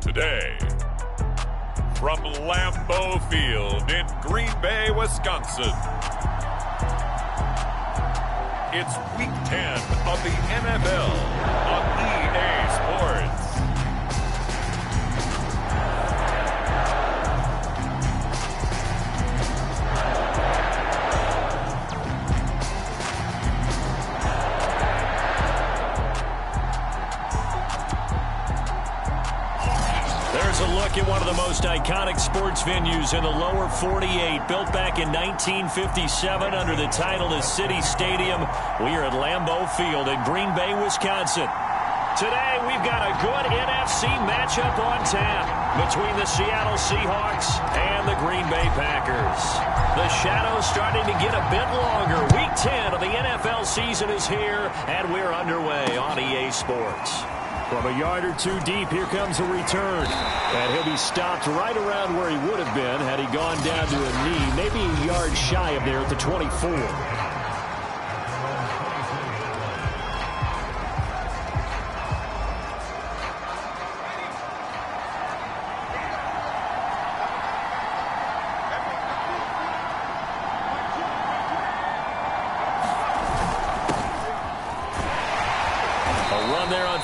Today, from Lambeau Field in Green Bay, Wisconsin, it's Week 10 of the NFL on EA Sports. There's a look at one of the most iconic sports venues in the lower 48, built back in 1957 under the title of City Stadium. We are at Lambeau Field in Green Bay, Wisconsin. Today, we've got a good NFC matchup on tap between the Seattle Seahawks and the Green Bay Packers. The shadow's starting to get a bit longer. Week 10 of the NFL season is here, and we're underway on EA Sports. From a yard or two deep, here comes a return. And he'll be stopped right around where he would have been had he gone down to a knee, maybe a yard shy of there at the 24.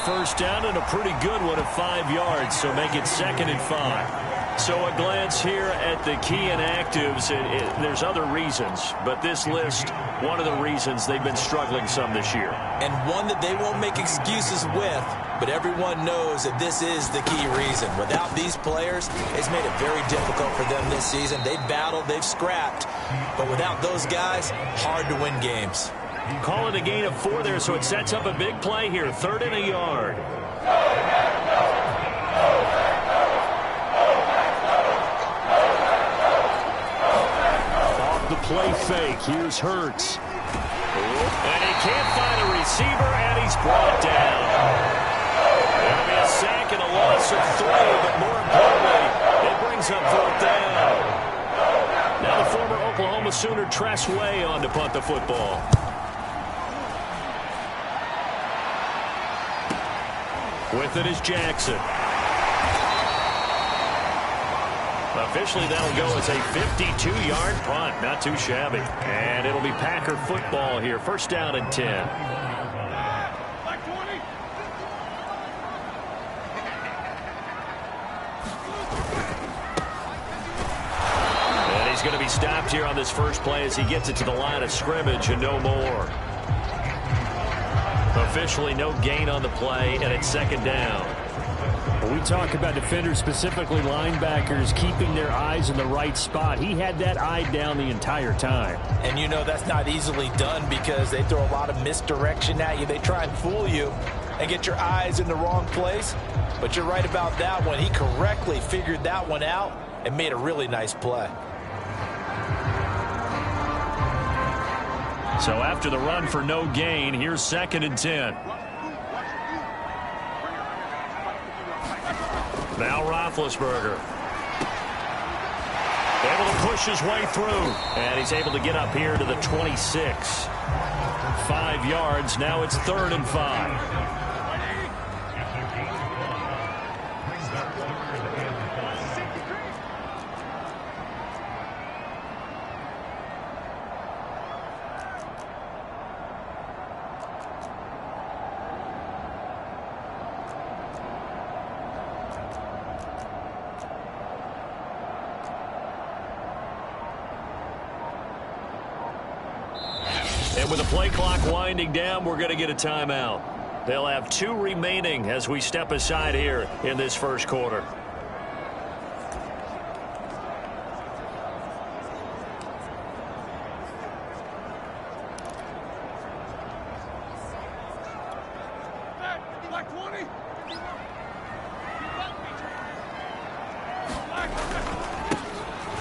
First down and a pretty good one of 5 yards, so make it 2nd and 5. So a glance here at the key inactives. There's other reasons, but this list, one of the reasons they've been struggling some this year. And one that they won't make excuses with, but everyone knows that this is the key reason. Without these players, it's made it very difficult for them this season. They've battled, they've scrapped, but without those guys, hard to win games. Call it a gain of 4 there, so it sets up a big play here. 3rd and a yard. Off the play fake. Here's Hurts. And he can't find a receiver, and he's brought down. It'll be a sack and a loss of 3, but more importantly, it brings up 4th down. Now the former Oklahoma Sooner Tress Way on to punt the football. With it is Jackson. Officially, that'll go as a 52-yard punt. Not too shabby. And it'll be Packer football here. 1st down and 10. And he's going to be stopped here on this first play as he gets it to the line of scrimmage and no more. Officially no gain on the play, and it's 2nd down. When we talk about defenders, specifically linebackers, keeping their eyes in the right spot, he had that eye down the entire time. And you know that's not easily done because they throw a lot of misdirection at you. They try and fool you and get your eyes in the wrong place. But you're right about that one. He correctly figured that one out and made a really nice play. So after the run for no gain, here's 2nd and 10. Now Roethlisberger. Able to push his way through. And he's able to get up here to the 26. 5 yards. Now it's 3rd and 5. And with the play clock winding down, we're going to get a timeout. They'll have 2 remaining as we step aside here in this first quarter.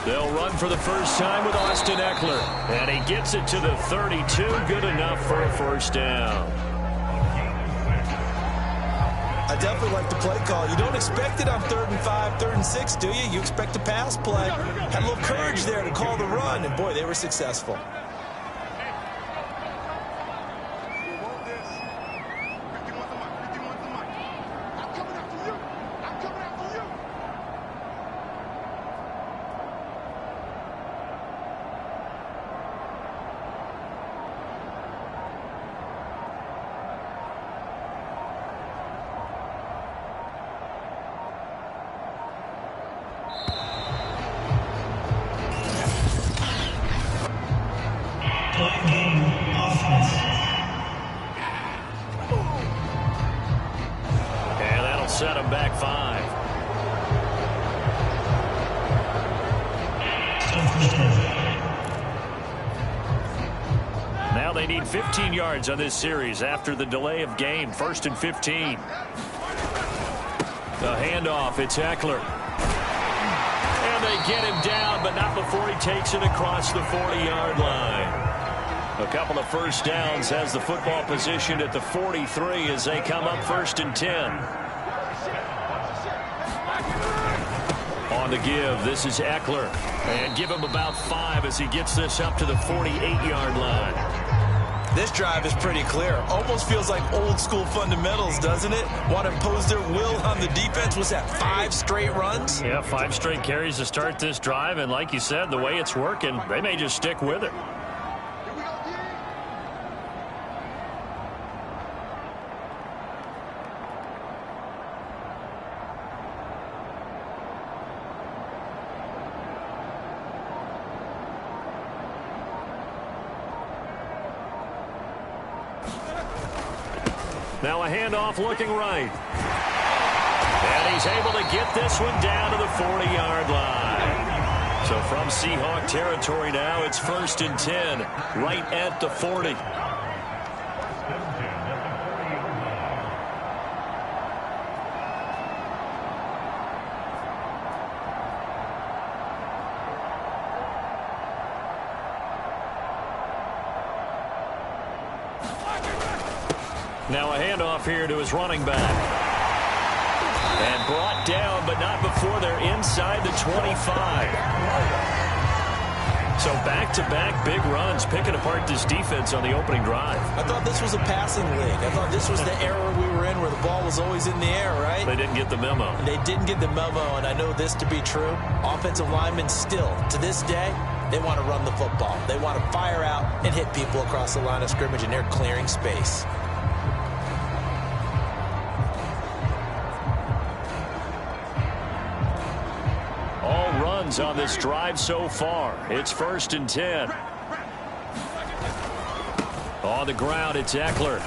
They'll run for the first time with Austin Eckler. And he gets it to the 32. Good enough for a 1st down. I definitely like the play call. You don't expect it on 3rd and 5, 3rd and 6, do you? You expect a pass play. Had a little courage there to call the run, and boy, they were successful. they need 15 yards on this series after the delay of game. 1st and 15. The handoff, it's Eckler. And they get him down, but not before he takes it across the 40-yard line. A couple of first downs, has the football positioned at the 43 as they come up 1st and 10. On the give, this is Eckler. And give him about 5 as he gets this up to the 48-yard line. This drive is pretty clear. Almost feels like old school fundamentals, doesn't it? Want to impose their will on the defense. Was that 5 straight runs? Yeah, 5 straight carries to start this drive. And like you said, the way it's working, they may just stick with it. Now a handoff looking right. And he's able to get this one down to the 40-yard line. So from Seahawk territory now, it's 1st and 10, right at the 40. Now a handoff here to his running back. And brought down, but not before they're inside the 25. So back-to-back big runs, picking apart this defense on the opening drive. I thought this was a passing league. I thought this was the era we were in where the ball was always in the air, right? They didn't get the memo. They didn't get the memo, and I know this to be true. Offensive linemen still, to this day, they want to run the football. They want to fire out and hit people across the line of scrimmage, and they're clearing space. On this drive so far. It's 1st and 10. On the ground, it's Eckler.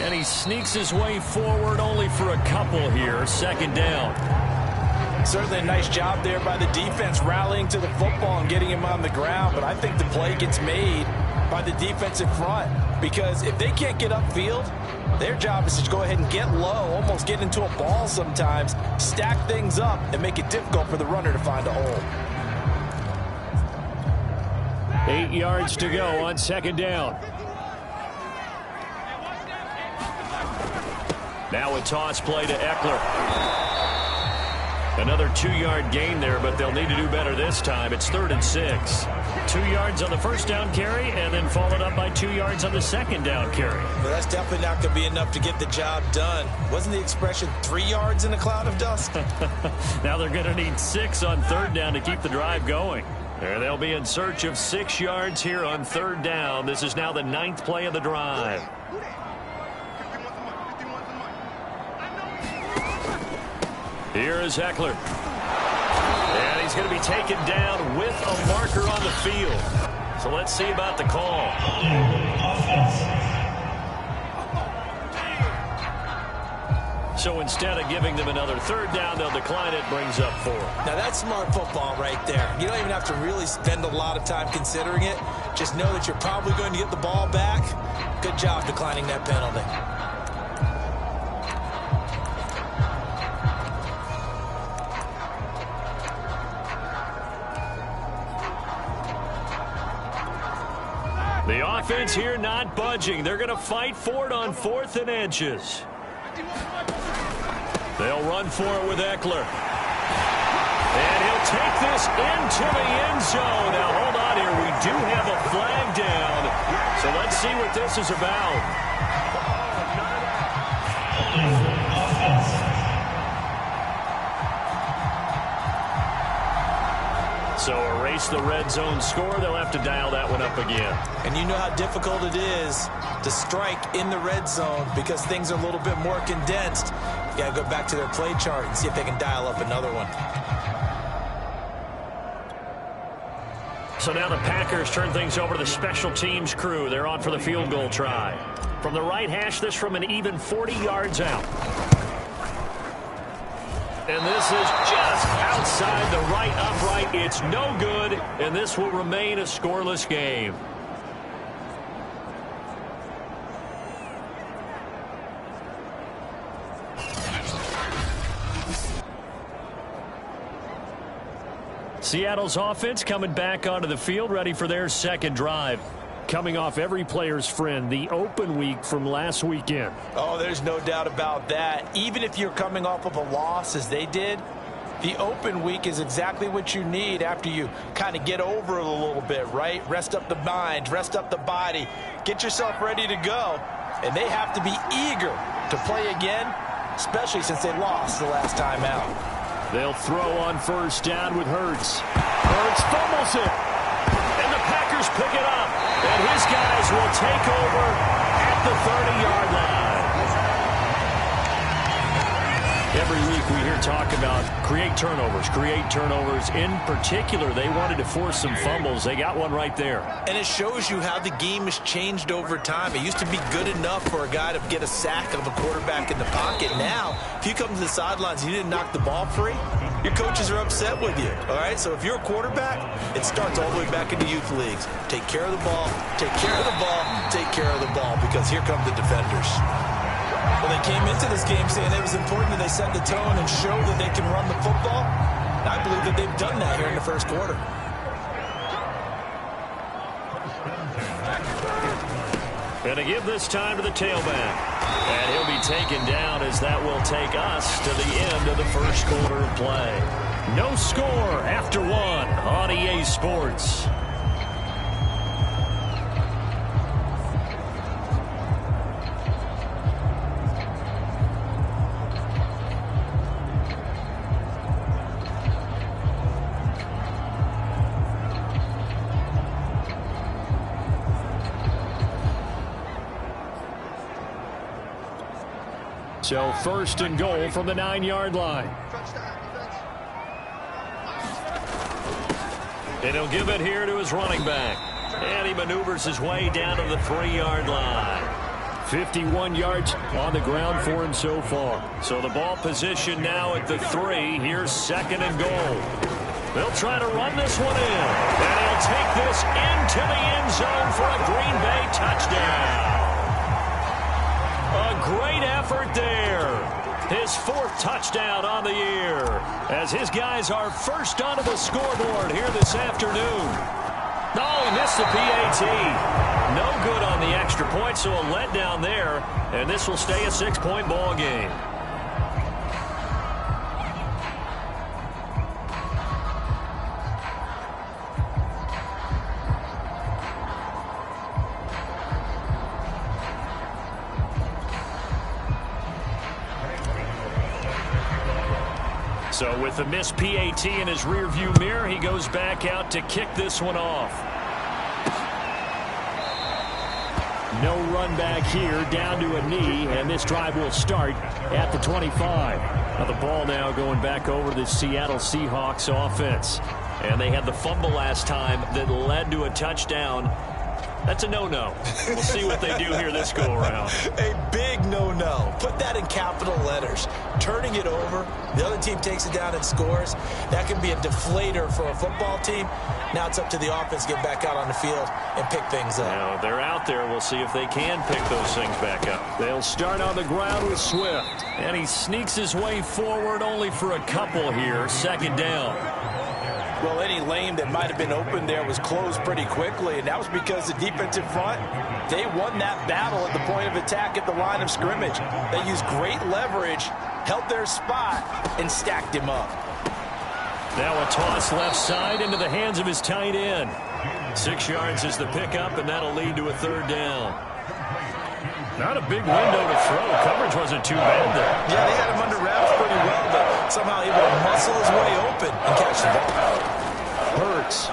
And he sneaks his way forward only for a couple here. 2nd down. Certainly a nice job there by the defense rallying to the football and getting him on the ground. But I think the play gets made by the defensive front. Because if they can't get upfield, their job is to go ahead and get low, almost get into a ball sometimes, stack things up, and make it difficult for the runner to find a hole. 8 yards to go on 2nd down. Now a toss play to Eckler. Another 2-yard gain there, but they'll need to do better this time. It's 3rd and 6. 2 yards on the 1st down carry, and then followed up by 2 yards on the 2nd down carry. Well, that's definitely not going to be enough to get the job done. Wasn't the expression 3 yards in a cloud of dust? Now they're going to need 6 on 3rd down to keep the drive going. And they'll be in search of 6 yards here on 3rd down. This is now the 9th play of the drive. Here is Eckler. And he's going to be taken down with a marker on the field. So let's see about the call. So instead of giving them another 3rd down, they'll decline it, brings up 4. Now that's smart football right there. You don't even have to really spend a lot of time considering it. Just know that you're probably going to get the ball back. Good job declining that penalty. The offense here not budging. They're going to fight for it on 4th and inches. They'll run for it with Eckler. And he'll take this into the end zone. Now, hold on here. We do have a flag down. So let's see what this is about. So erase the red zone score. They'll have to dial that one up again. And you know how difficult it is to strike in the red zone because things are a little bit more condensed. You got to go back to their play chart and see if they can dial up another one. So now the Packers turn things over to the special teams crew. They're on for the field goal try. From the right hash, this from an even 40 yards out. And this is just outside the right upright. It's no good, and this will remain a scoreless game. Seattle's offense coming back onto the field, ready for their second drive. Coming off every player's friend, the open week from last weekend. Oh, there's no doubt about that. Even if you're coming off of a loss as they did, the open week is exactly what you need after you kind of get over it a little bit, right? Rest up the mind, rest up the body, get yourself ready to go. And they have to be eager to play again, especially since they lost the last time out. They'll throw on first down with Hurts. Hurts fumbles it. And the Packers pick it up. And his guys will take over at the 30-yard line. Every week we hear talk about create turnovers. In particular, they wanted to force some fumbles. They got one right there. And it shows you how the game has changed over time. It used to be good enough for a guy to get a sack of a quarterback in the pocket. Now, if you come to the sidelines and you didn't knock the ball free, your coaches are upset with you. All right, so if you're a quarterback, it starts all the way back into youth leagues. Take care of the ball, take care of the ball, take care of the ball, because here come the defenders. Well, they came into this game saying it was important that they set the tone and show that they can run the football. And I believe that they've done that here in the first quarter. And to give this time to the tailback. And he'll be taken down as that will take us to the end of the first quarter of play. No score after one on EA Sports. So first and goal from the 9-yard line. And he'll give it here to his running back. And he maneuvers his way down to the 3-yard line. 51 yards on the ground for him so far. So the ball position now at the 3. Here's second and goal. They'll try to run this one in. And he'll take this into the end zone for a Green Bay touchdown. A great effort there. His 4th touchdown on the year as his guys are first onto the scoreboard here this afternoon. Oh, he missed the PAT. No good on the extra point, so a letdown there, and this will stay a 6-point ball game. So with the missed PAT in his rearview mirror, he goes back out to kick this one off. No run back here, down to a knee, and this drive will start at the 25. Now the ball now going back over the Seattle Seahawks offense. And they had the fumble last time that led to a touchdown. That's a no-no. We'll see what they do here this go-around. A big no-no. Put that in capital letters. Turning it over, the other team takes it down and scores. That can be a deflator for a football team. Now it's up to the offense to get back out on the field and pick things up. Now they're out there. We'll see if they can pick those things back up. They'll start on the ground with Swift. And he sneaks his way forward only for a couple here. Second down. Well, any lane that might have been open there was closed pretty quickly, and that was because the defensive front, they won that battle at the point of attack at the line of scrimmage. They used great leverage, held their spot, and stacked him up. Now a toss left side into the hands of his tight end. 6 yards is the pickup, and that'll lead to a third down. Not a big window to throw. Coverage wasn't too bad there. Yeah, they had him under wraps pretty well, but somehow able to muscle his way open and catch the ball. Hurts.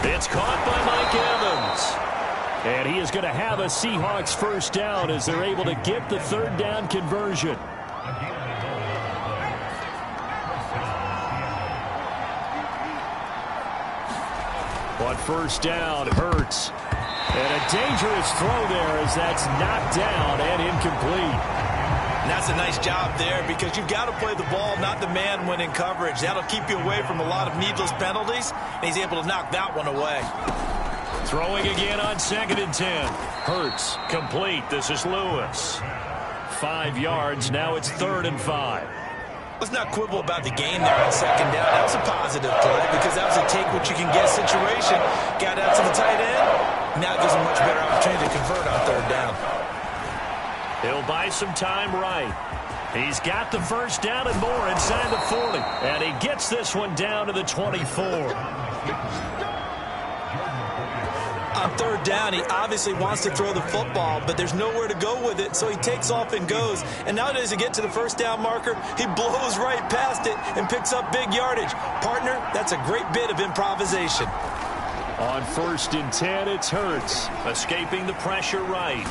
It's caught by Mike Evans. And he is going to have a Seahawks first down as they're able to get the third down conversion. On first down, Hurts. And a dangerous throw there as that's knocked down and incomplete. And that's a nice job there because you've got to play the ball, not the man when in coverage. That'll keep you away from a lot of needless penalties, and he's able to knock that one away. Throwing again on 2nd and 10. Hurts, complete. This is Lewis. 5 yards. Now it's 3rd and 5. Let's not quibble about the game there on second down. That was a positive play because that was a take-what-you-can-get situation. Got out to the tight end. Now it gives him a much better opportunity to convert on third down. He'll buy some time right. He's got the first down and more inside the 40. And he gets this one down to the 24. On third down, he obviously wants to throw the football, but there's nowhere to go with it, so he takes off and goes. And nowadays, to get to the first down marker, he blows right past it and picks up big yardage. Partner, that's a great bit of improvisation. On 1st and 10, it's Hurts, escaping the pressure right.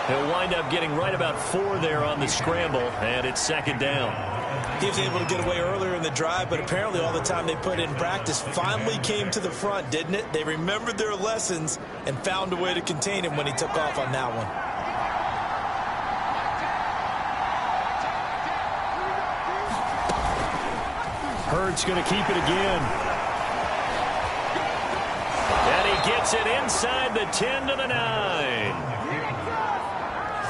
He'll wind up getting right about 4 there on the scramble, and it's second down. He was able to get away earlier in the drive, but apparently all the time they put in practice finally came to the front, didn't it? They remembered their lessons and found a way to contain him when he took off on that one. Hurts going to keep it again. And he gets it inside the 10 to the 9.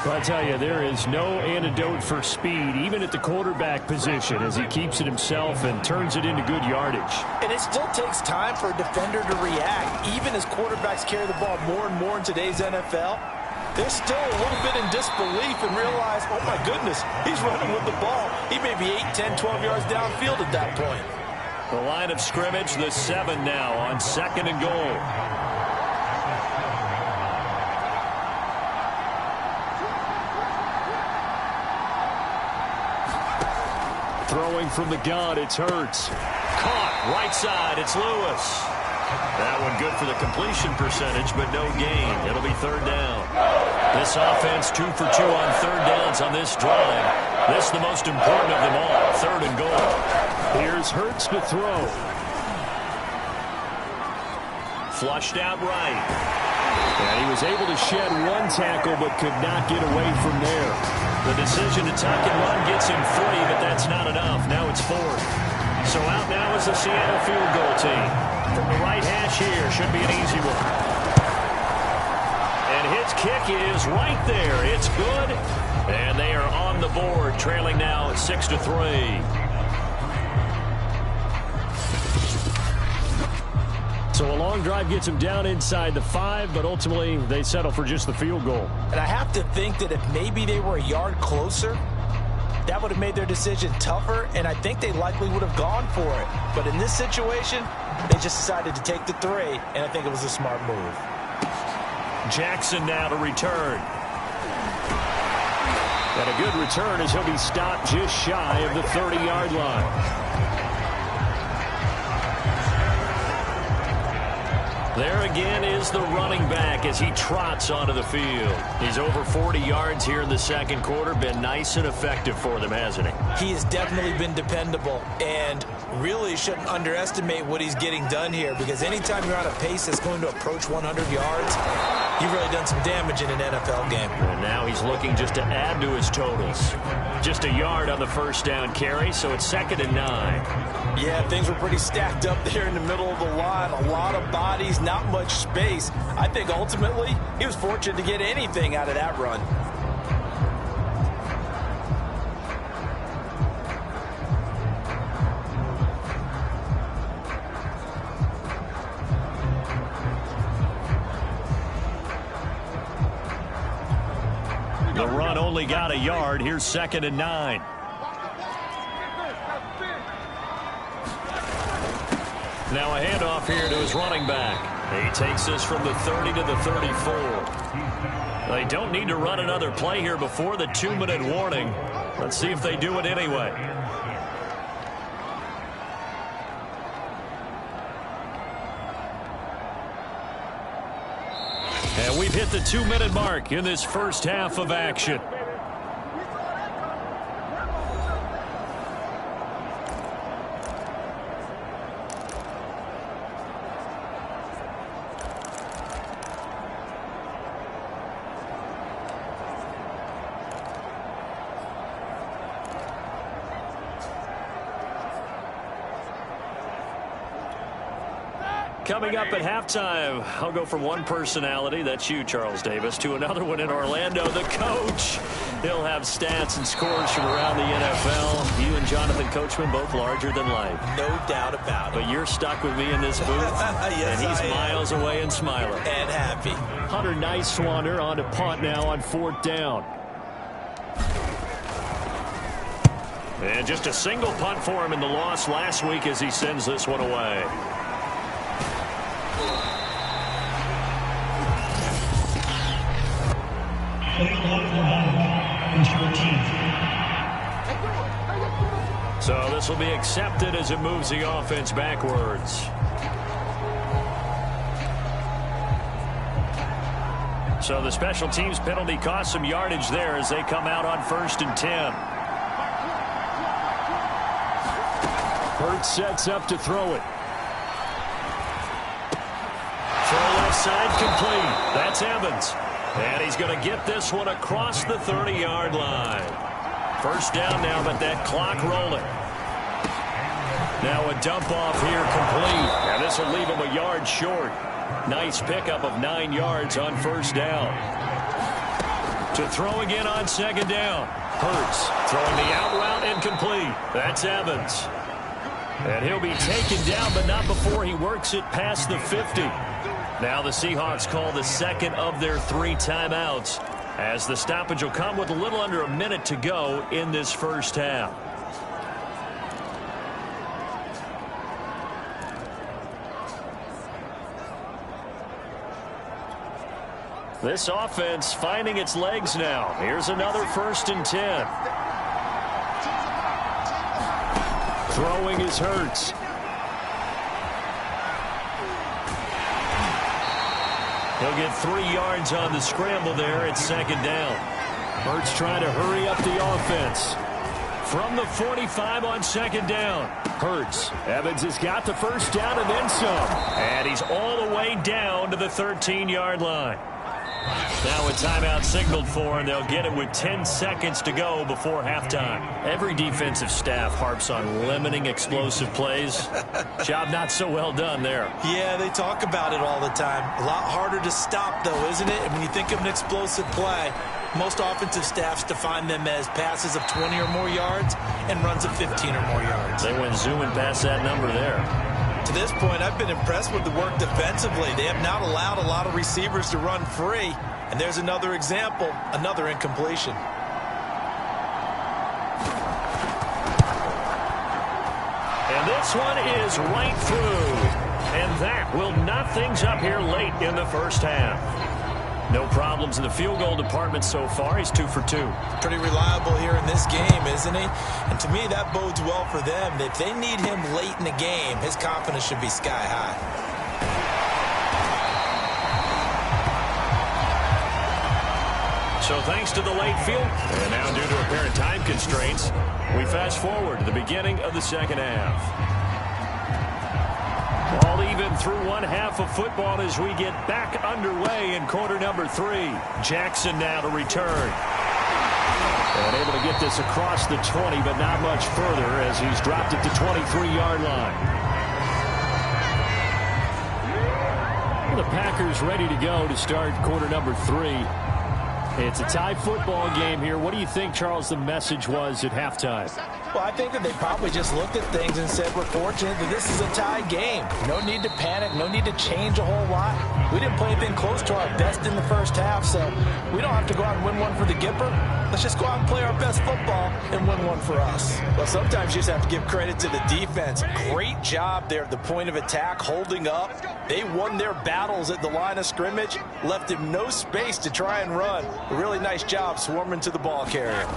Well, I tell you, there is no antidote for speed, even at the quarterback position, as he keeps it himself and turns it into good yardage. And it still takes time for a defender to react. Even as quarterbacks carry the ball more and more in today's NFL, they're still a little bit in disbelief and realize, oh my goodness, he's running with the ball. He may be 8, 10, 12 yards downfield at that point. The line of scrimmage, the 7 now on 2nd and goal. Throwing from the gun, it's Hurts. Caught, right side, it's Lewis. That one good for the completion percentage, but no gain. It'll be third down. This offense 2 for 2 on third downs on this drive. This the most important of them all, 3rd and goal. Here's Hurts to throw. Flushed out right. And he was able to shed 1 tackle, but could not get away from there. The decision to tuck and run gets him 3, but that's not enough. Now it's 4th. So out now is the Seattle field goal team. From the right hash here, should be an easy one. And his kick is right there. It's good. And they are on the board, trailing now 6-3. So a long drive gets them down inside the 5, but ultimately they settle for just the field goal. And I have to think that if maybe they were a yard closer, that would have made their decision tougher, and I think they likely would have gone for it. But in this situation, they just decided to take the 3, and I think it was a smart move. Jackson now to return. And a good return as he'll be stopped just shy of the 30-yard line. There again is the running back as he trots onto the field. He's over 40 yards here in the second quarter. Been nice and effective for them, hasn't he? He has definitely been dependable and really shouldn't underestimate what he's getting done here, because anytime you're on a pace that's going to approach 100 yards, you've really done some damage in an NFL game. And now he's looking just to add to his totals. Just a yard on the first down carry, so it's 2nd and 9. Yeah, things were pretty stacked up there in the middle of the line. A lot of bodies, not much space. I think ultimately he was fortunate to get anything out of that run. The run only got a yard. Here's 2nd and 9. Now a handoff here to his running back. He takes this from the 30 to the 34. They don't need to run another play here before the 2-minute warning. Let's see if they do it anyway. And we've hit the 2-minute mark in this first half of action. Coming up at halftime, I'll go from one personality, that's you, Charles Davis, to another one in Orlando, the coach. He'll have stats and scores from around the NFL. You and Jonathan Coachman both larger than life. No doubt about it. But you're stuck with me in this booth, yes, and he's miles away and smiling. And happy. Hunter Nice-Swander on to punt now on 4th down. And just a single punt for him in the loss last week as he sends this one away. So this will be accepted as it moves the offense backwards. So the special teams penalty cost some yardage there as they come out on 1st and 10. Hurts sets up to throw it. Throw left side complete. That's Evans. And he's going to get this one across the 30-yard line. 1st down now, but that clock rolling. Now a dump off here complete. And this will leave him a yard short. Nice pickup of 9 yards on 1st down. To throw again on 2nd down. Hurts throwing the out route incomplete. That's Evans. And he'll be taken down, but not before he works it past the 50. Now the Seahawks call the 2nd of their 3 timeouts, as the stoppage will come with a little under a minute to go in this 1st half. This offense finding its legs now. Here's another 1st and 10. Throwing is Hurts. He'll get 3 yards on the scramble there at 2nd down. Hurts trying to hurry up the offense. From the 45 on 2nd down. Hurts. Evans has got the 1st down and then some. And he's all the way down to the 13-yard line. Now a timeout signaled for, and they'll get it with 10 seconds to go before halftime. Every defensive staff harps on limiting explosive plays. Job not so well done there. Yeah, they talk about it all the time. A lot harder to stop, though, isn't it? And when you think of an explosive play, most offensive staffs define them as passes of 20 or more yards and runs of 15 or more yards. They went zooming past that number there. To this point, I've been impressed with the work defensively. They have not allowed a lot of receivers to run free. And there's another example, another incompletion. And this one is right through. And that will knot things up here late in the 1st half. No problems in the field goal department so far. He's 2 for 2. Pretty reliable here in this game, isn't he? And to me, that bodes well for them. If they need him late in the game, his confidence should be sky high. So thanks to the late field, and now due to apparent time constraints, we fast forward to the beginning of the 2nd half. All even through 1 half of football as we get back underway in quarter number 3. Jackson now to return. And able to get this across the 20, but not much further as he's dropped it to 23-yard line. The Packers ready to go to start quarter number 3. It's a tie football game here. What do you think, Charles, the message was at halftime? Well, I think that they probably just looked at things and said, we're fortunate that this is a tie game. No need to panic. No need to change a whole lot. We didn't play anything close to our best in the 1st half, so we don't have to go out and win one for the Gipper. Let's just go out and play our best football and win one for us. Well, sometimes you just have to give credit to the defense. Great job there at the point of attack, holding up. They won their battles at the line of scrimmage, left him no space to try and run. A really nice job swarming to the ball carrier.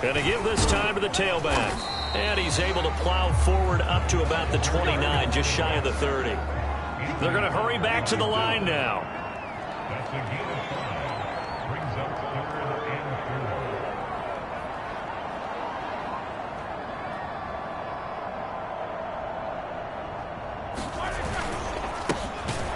Going to give this time to the tailback. And he's able to plow forward up to about the 29, just shy of the 30. They're going to hurry back to the line now.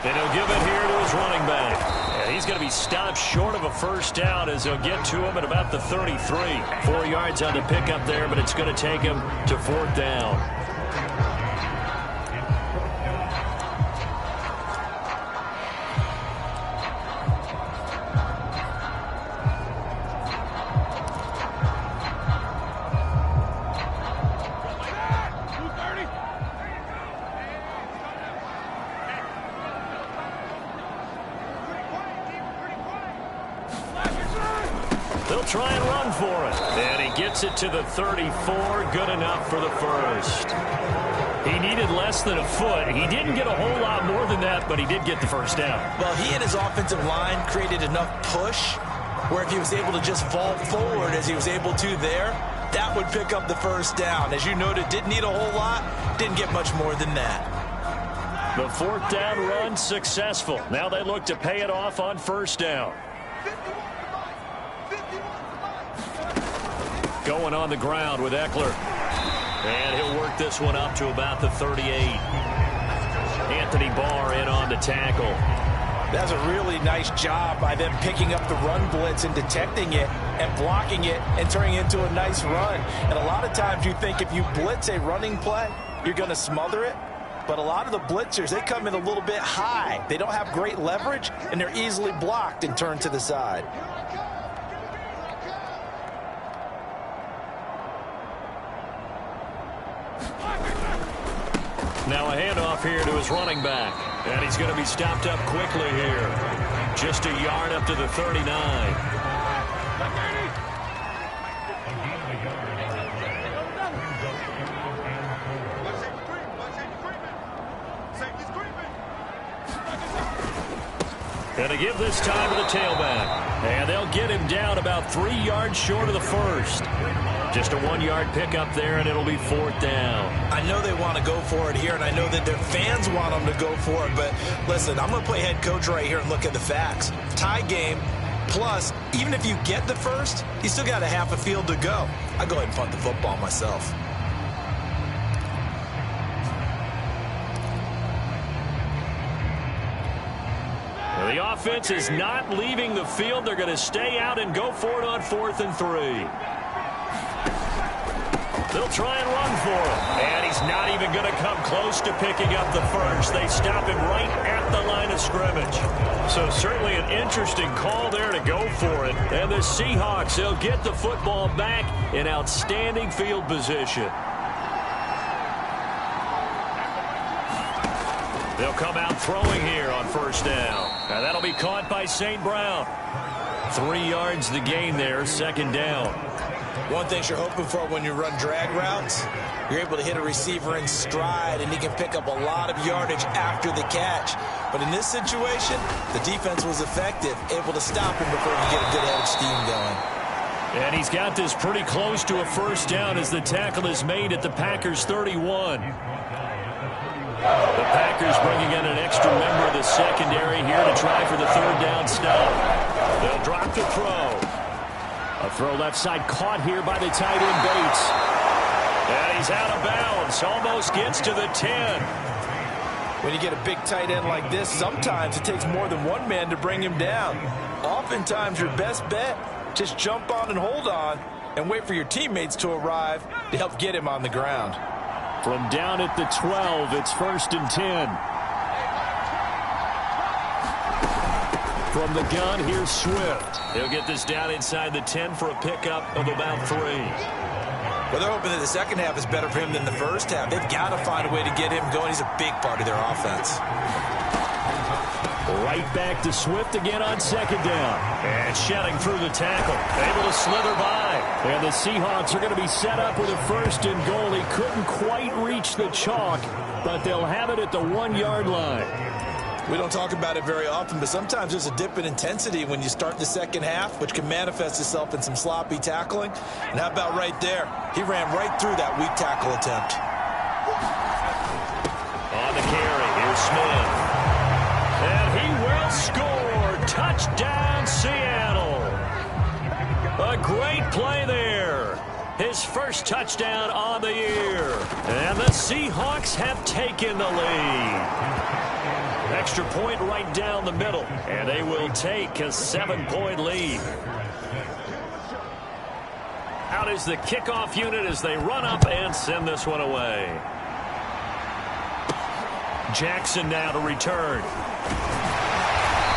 And he'll give it here to his running back. And he's going to be stopped short of a 1st down as they'll get to him at about the 33. 4 yards on the pickup there, but it's going to take him to 4th down. They'll try and run for it. And he gets it to the 34. Good enough for the first. He needed less than a foot. He didn't get a whole lot more than that, but he did get the first down. Well, he and his offensive line created enough push where if he was able to just fall forward as he was able to there, that would pick up the first down. As you noted, didn't need a whole lot, didn't get much more than that. The fourth down run successful. Now they look to pay it off on first down. Going on the ground with Eckler. And he'll work this one up to about the 38. Anthony Barr in on the tackle. That's a really nice job by them picking up the run blitz and detecting it and blocking it and turning it into a nice run. And a lot of times you think if you blitz a running play, you're going to smother it. But a lot of the blitzers, they come in a little bit high. They don't have great leverage, and they're easily blocked and turned to the side. Now a handoff here to his running back. And he's going to be stopped up quickly here. Just a yard up to the 39. And to give this time to the tailback. And they'll get him down about 3 yards short of the first. Just a 1-yard pickup there, and it'll be fourth down. I know they want to go for it here, and I know that their fans want them to go for it. But listen, I'm going to play head coach right here and look at the facts. Tie game, plus, even if you get the first, you still got a half a field to go. I go ahead and punt the football myself. The offense is not leaving the field. They're going to stay out and go for it on 4th and 3. They'll try and run for him. And he's not even going to come close to picking up the first. They stop him right at the line of scrimmage. So certainly an interesting call there to go for it. And the Seahawks, they'll get the football back in outstanding field position. They'll come out throwing here on first down. Now that'll be caught by St. Brown. 3 yards the gain there, second down. One thing you're hoping for when you run drag routes, you're able to hit a receiver in stride, and he can pick up a lot of yardage after the catch. But in this situation, the defense was effective, able to stop him before he could get a good head of steam going. And he's got this pretty close to a first down as the tackle is made at the Packers' 31. The Packers bringing in an extra member of the secondary here to try for the third down stop. They'll drop the throw. A throw left side caught here by the tight end Bates. And he's out of bounds. Almost gets to the 10. When you get a big tight end like this, sometimes it takes more than one man to bring him down. Oftentimes your best bet, just jump on and hold on and wait for your teammates to arrive to help get him on the ground. From down at the 12, it's 1st and 10. From the gun, here's Swift. He'll get this down inside the 10 for a pickup of about 3. Well, they're hoping that the second half is better for him than the first half. They've got to find a way to get him going. He's a big part of their offense. Right back to Swift again on second down. And shedding through the tackle. Able to slither by. And the Seahawks are going to be set up with a 1st and goal. He couldn't quite reach the chalk, but they'll have it at the 1-yard line. We don't talk about it very often, but sometimes there's a dip in intensity when you start the second half, which can manifest itself in some sloppy tackling. And how about right there? He ran right through that weak tackle attempt. On the carry, here's Smith. And he will score. Touchdown, Seattle. A great play there. His first touchdown on the year. And the Seahawks have taken the lead. Extra point right down the middle. And they will take a 7-point lead. Out is the kickoff unit as they run up and send this one away. Jackson now to return.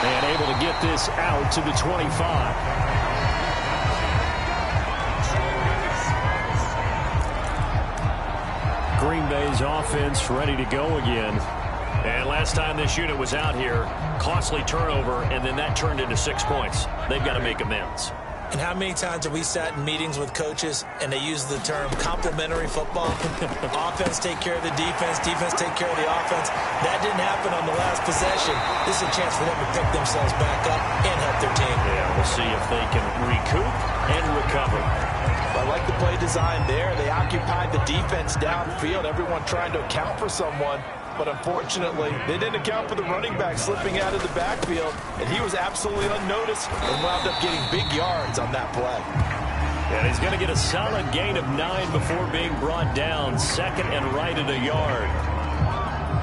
And able to get this out to the 25. Green Bay's offense ready to go again. And last time this unit was out here, costly turnover, and then that turned into 6 points. They've got to make amends. And how many times have we sat in meetings with coaches and they use the term complementary football? Offense take care of the defense, defense take care of the offense. That didn't happen on the last possession. This is a chance for them to pick themselves back up and help their team. Yeah, we'll see if they can recoup and recover. I like the play design there. They occupied the defense downfield, everyone trying to account for someone. But unfortunately, they didn't account for the running back slipping out of the backfield, and he was absolutely unnoticed and wound up getting big yards on that play. And he's going to get a solid gain of 9 before being brought down, second and right at a yard.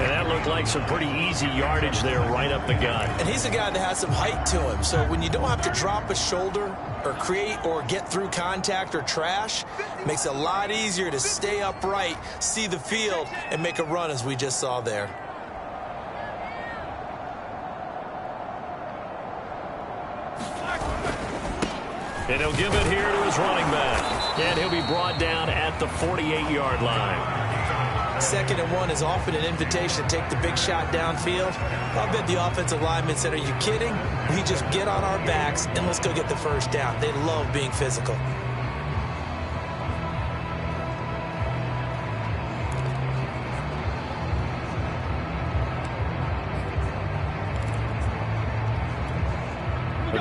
And that looked like some pretty easy yardage there right up the gut. And he's a guy that has some height to him, so when you don't have to drop a shoulder or create or get through contact or trash, makes it a lot easier to stay upright, see the field, and make a run as we just saw there. And he'll give it here to his running back. And he'll be brought down at the 48-yard line. 2nd and 1 is often an invitation to take the big shot downfield. I bet the offensive linemen said, are you kidding? We just get on our backs and let's go get the first down. They love being physical.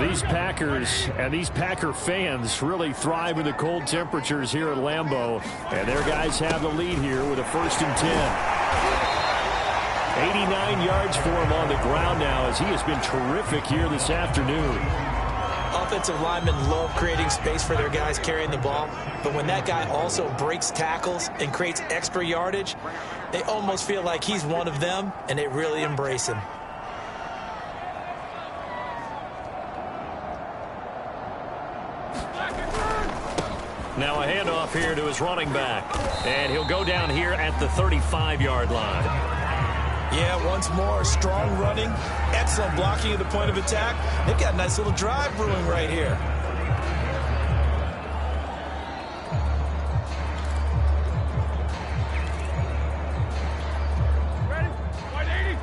These Packers and these Packer fans really thrive in the cold temperatures here at Lambeau. And their guys have the lead here with a 1st and 10. 89 yards for him on the ground now as he has been terrific here this afternoon. Offensive linemen love creating space for their guys carrying the ball. But when that guy also breaks tackles and creates extra yardage, they almost feel like he's one of them, and they really embrace him. Now a handoff here to his running back. And he'll go down here at the 35-yard line. Yeah, once more, strong running, excellent blocking at the point of attack. They've got a nice little drive brewing right here. Ready? 180.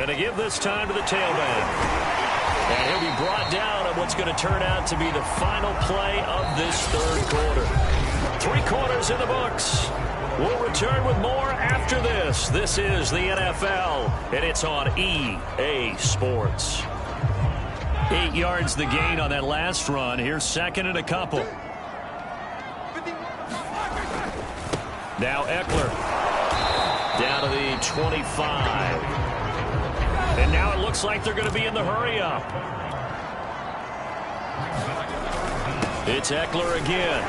And to give this time to the tailback. And he'll be brought down on what's going to turn out to be the final play of this 3rd quarter. 3 quarters in the books. We'll return with more after this. This is the NFL, and it's on EA Sports. 8 yards the gain on that last run. Here's 2nd and a couple. Now Eckler. Down to the 25. And now it looks like they're going to be in the hurry-up. It's Eckler again.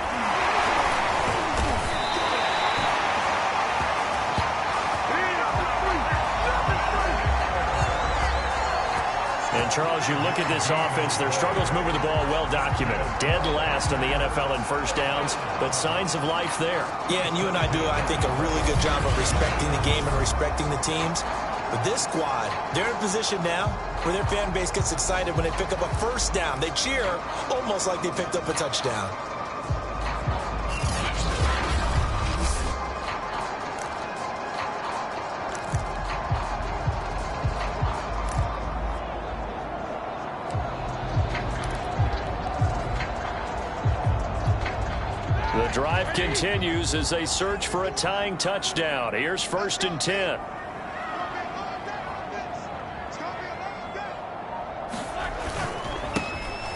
And, Charles, you look at this offense, their struggles moving the ball well documented. Dead last in the NFL in first downs, but signs of life there. Yeah, and you and I do, I think, a really good job of respecting the game and respecting the teams. But this squad, they're in a position now where their fan base gets excited when they pick up a first down. They cheer almost like they picked up a touchdown. The drive continues as they search for a tying touchdown. Here's 1st and 10.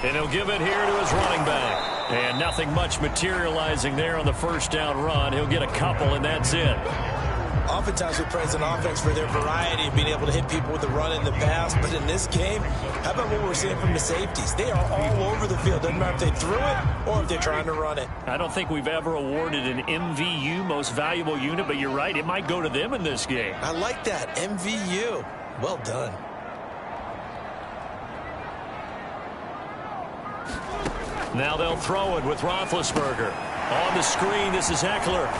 And he'll give it here to his running back. And nothing much materializing there on the first down run. He'll get a couple, and that's it. Oftentimes we praise an offense for their variety of being able to hit people with the run and the pass. But in this game, how about what we're seeing from the safeties? They are all over the field. Doesn't matter if they threw it or if they're trying to run it. I don't think we've ever awarded an MVU, most valuable unit, but you're right. It might go to them in this game. I like that. MVU. Well done. Now they'll throw it with Roethlisberger. On the screen, this is Eckler.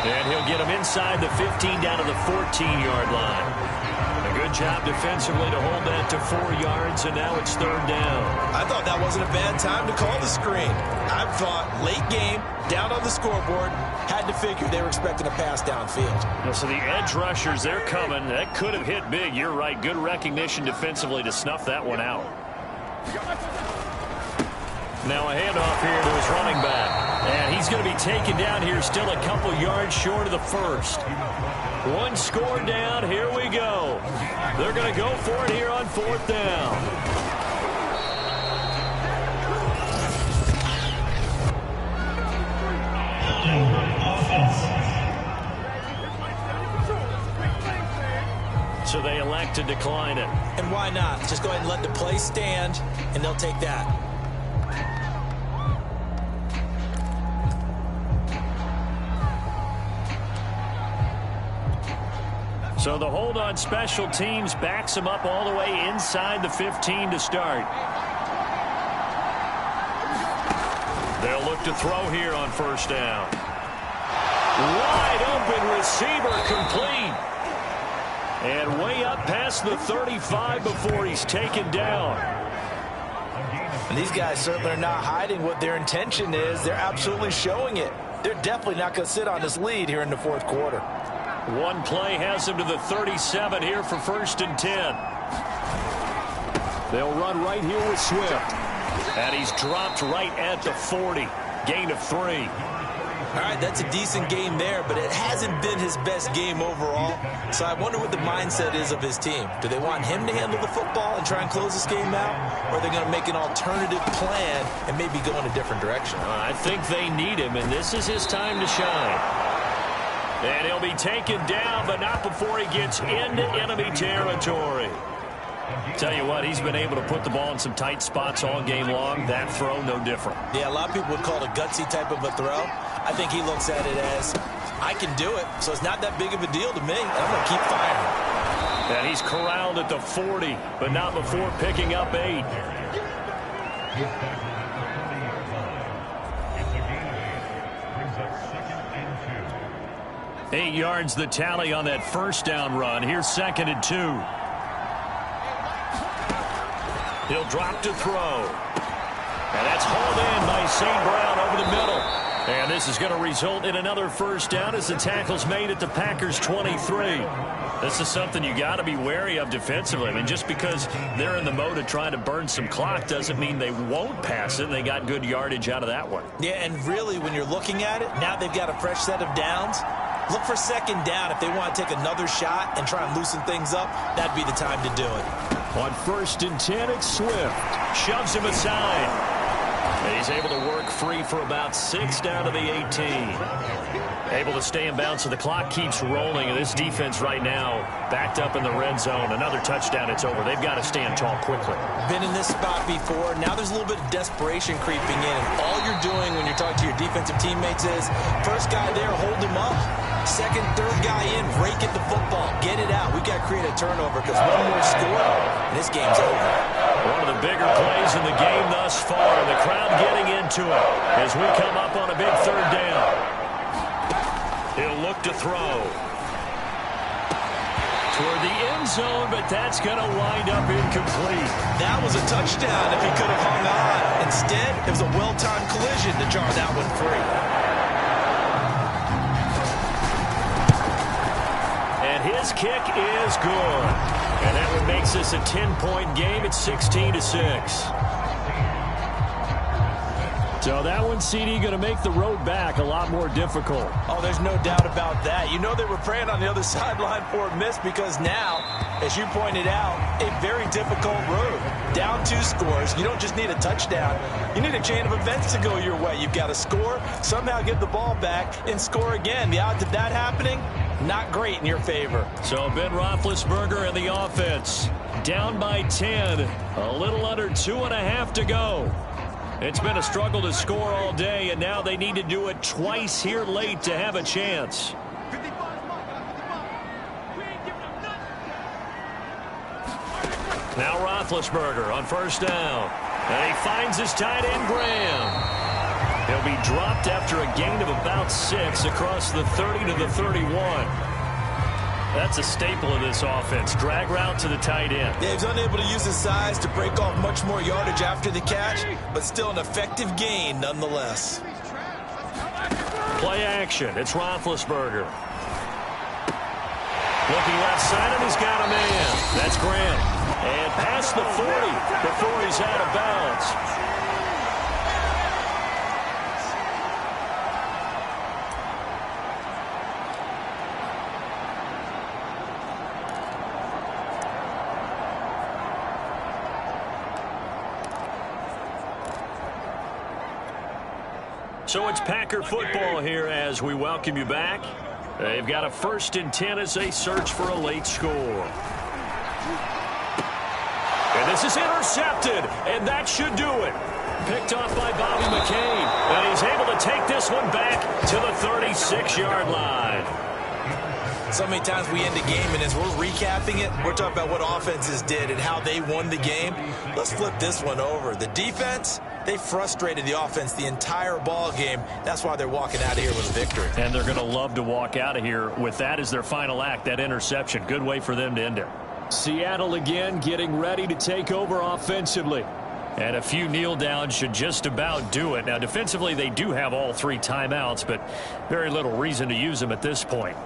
And he'll get him inside the 15 down to the 14-yard line. A good job defensively to hold that to 4 yards, and now it's 3rd down. I thought that wasn't a bad time to call the screen. I thought late game, down on the scoreboard, had to figure they were expecting a pass downfield. So the edge rushers, they're coming. That could have hit big. You're right. Good recognition defensively to snuff that one out. Now a handoff here to his running back. And he's going to be taken down here, still a couple yards short of the first. 1 score down. Here we go. They're going to go for it here on 4th down. So they elect to decline it. And why not? Just go ahead and let the play stand, and they'll take that. So the hold on special teams backs him up all the way inside the 15 to start. They'll look to throw here on 1st down. Wide open receiver complete. And way up past the 35 before he's taken down. And these guys certainly are not hiding what their intention is. They're absolutely showing it. They're definitely not going to sit on this lead here in the 4th quarter. One play has him to the 37 here for 1st and 10. They'll run right here with Swift. And he's dropped right at the 40. Gain of 3. All right, that's a decent game there, but it hasn't been his best game overall. So I wonder what the mindset is of his team. Do they want him to handle the football and try and close this game out? Or are they going to make an alternative plan and maybe go in a different direction? I think they need him, and this is his time to shine. And he'll be taken down, but not before he gets into enemy territory. Tell you what, he's been able to put the ball in some tight spots all game long. That throw, no different. Yeah, a lot of people would call it a gutsy type of a throw. I think he looks at it as, I can do it, so it's not that big of a deal to me, and I'm going to keep firing. And he's corralled at the 40, but not before picking up 8. 8 yards the tally on that 1st down run. Here's 2nd and 2. He'll drop to throw. And that's hauled in by St. Brown over the middle. And this is going to result in another 1st down as the tackle's made at the Packers' 23. This is something you got to be wary of defensively. I mean, just because they're in the mode of trying to burn some clock doesn't mean they won't pass it. They got good yardage out of that one. Yeah, and really, when you're looking at it, now they've got a fresh set of downs. Look for 2nd down. If they want to take another shot and try and loosen things up, that'd be the time to do it. On 1st and 10, it's Swift. Shoves him aside. And he's able to work free for about 6 down to the 18. Able to stay in bounds, so the clock keeps rolling. And this defense right now backed up in the red zone. Another touchdown, it's over. They've got to stand tall quickly. Been in this spot before. Now there's a little bit of desperation creeping in. And all you're doing when you're talking to your defensive teammates is, first guy there, hold him up. 2nd, 3rd guy in, rake at the football. Get it out. We've got to create a turnover because one more score, and this game's over. One of the bigger plays in the game thus far. The crowd getting into it as we come up on a big 3rd down. He'll look to throw. Toward the end zone, but that's going to wind up incomplete. That was a touchdown if he could have hung on. Instead, it was a well-timed collision to jar that one free. And his kick is good. And that one makes this a 10-point game. It's 16-6. So that one, CD, going to make the road back a lot more difficult. Oh, there's no doubt about that. You know they were praying on the other sideline for a miss because now, as you pointed out, a very difficult road. Down 2 scores. You don't just need a touchdown. You need a chain of events to go your way. You've got to score, somehow get the ball back, and score again. The odds of that happening, not great in your favor. So Ben Roethlisberger and the offense down by 10. A little under 2.5 to go. It's been a struggle to score all day, and now they need to do it twice here late to have a chance. Now Roethlisberger on 1st down. And he finds his tight end, Graham. He'll be dropped after a gain of about 6 across the 30 to the 31. That's a staple of this offense. Drag route to the tight end. Yeah, he's unable to use his size to break off much more yardage after the catch, but still an effective gain nonetheless. Play action. It's Roethlisberger. Looking left side, and he's got a man. That's Grant. And past the 40 before he's out of bounds. So it's Packer football here as we welcome you back. They've got a 1st and 10 as they search for a late score. And this is intercepted, and that should do it. Picked off by Bobby McCain, and he's able to take this one back to the 36-yard line. So many times we end the game, and as we're recapping it, we're talking about what offenses did and how they won the game. Let's flip this one over. The defense, they frustrated the offense the entire ball game. That's why they're walking out of here with a victory. And they're going to love to walk out of here with that as their final act, that interception. Good way for them to end it. Seattle again getting ready to take over offensively. And a few kneel downs should just about do it. Now, defensively, they do have all 3 timeouts, but very little reason to use them at this point.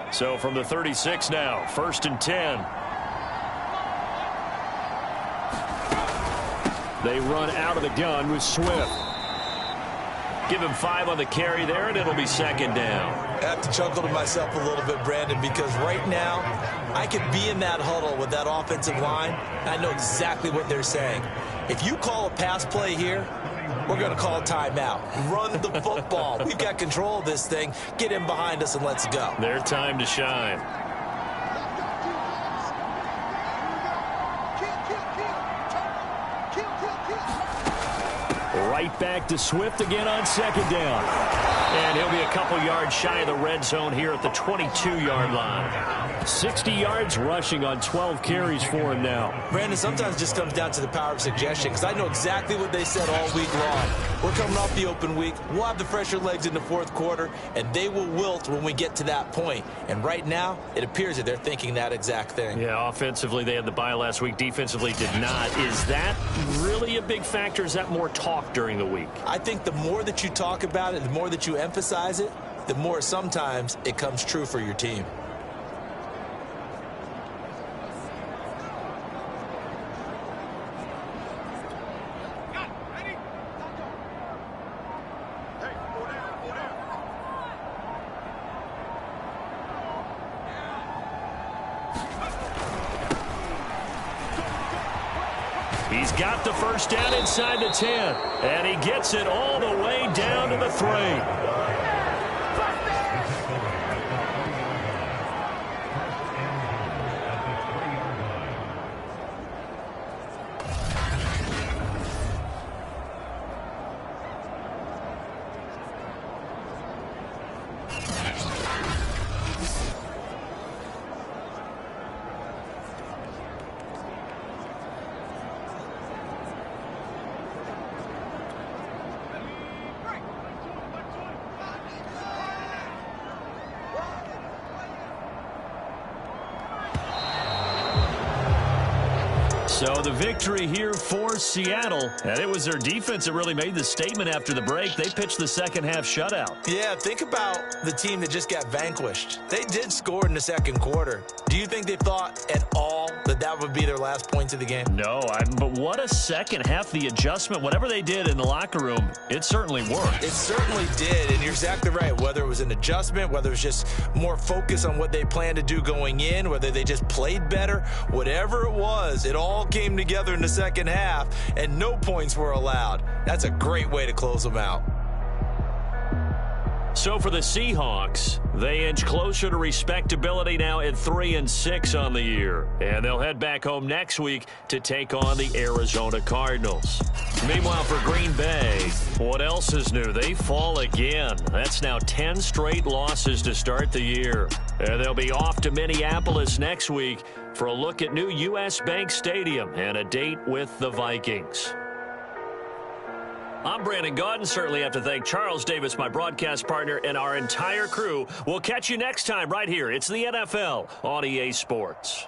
So from the 36 now, 1st and 10. They run out of the gun with Swift. Give him 5 on the carry there, and it'll be 2nd down. I have to chuckle to myself a little bit, Brandon, because right now I could be in that huddle with that offensive line. I know exactly what they're saying. If you call a pass play here, we're going to call timeout. Run the football. We've got control of this thing. Get in behind us and let's go. Their time to shine. Right back to Swift again on 2nd down. And he'll be a couple yards shy of the red zone here at the 22-yard line. 60 yards rushing on 12 carries for him now. Brandon, sometimes it just comes down to the power of suggestion, because I know exactly what they said all week long. We're coming off the open week. We'll have the fresher legs in the 4th quarter, and they will wilt when we get to that point. And right now, it appears that they're thinking that exact thing. Yeah, offensively, they had the bye last week. Defensively, did not. Is that really a big factor? Is that more talk during the week? I think the more that you talk about it, the more that you emphasize it, the more sometimes it comes true for your team. He's got the 1st down inside the 10, and he gets it all the way down to the 3. So the victory here for Seattle, and it was their defense that really made the statement after the break. They pitched the 2nd half shutout. Yeah, think about the team that just got vanquished. They did score in the 2nd quarter. Do you think they thought at all that that would be their last points of the game? No, but what a 2nd half. The adjustment, whatever they did in the locker room, it certainly worked. It certainly did, and you're exactly right. Whether it was an adjustment, whether it was just more focus on what they planned to do going in, whether they just played better, whatever it was, it all came together in the 2nd half, and no points were allowed. That's a great way to close them out. So for the Seahawks, they inch closer to respectability now at 3-6 on the year. And they'll head back home next week to take on the Arizona Cardinals. Meanwhile, for Green Bay, what else is new? They fall again. That's now 10 straight losses to start the year. And they'll be off to Minneapolis next week for a look at new U.S. Bank Stadium and a date with the Vikings. I'm Brandon Gaudin. Certainly have to thank Charles Davis, my broadcast partner, and our entire crew. We'll catch you next time right here. It's the NFL on EA Sports.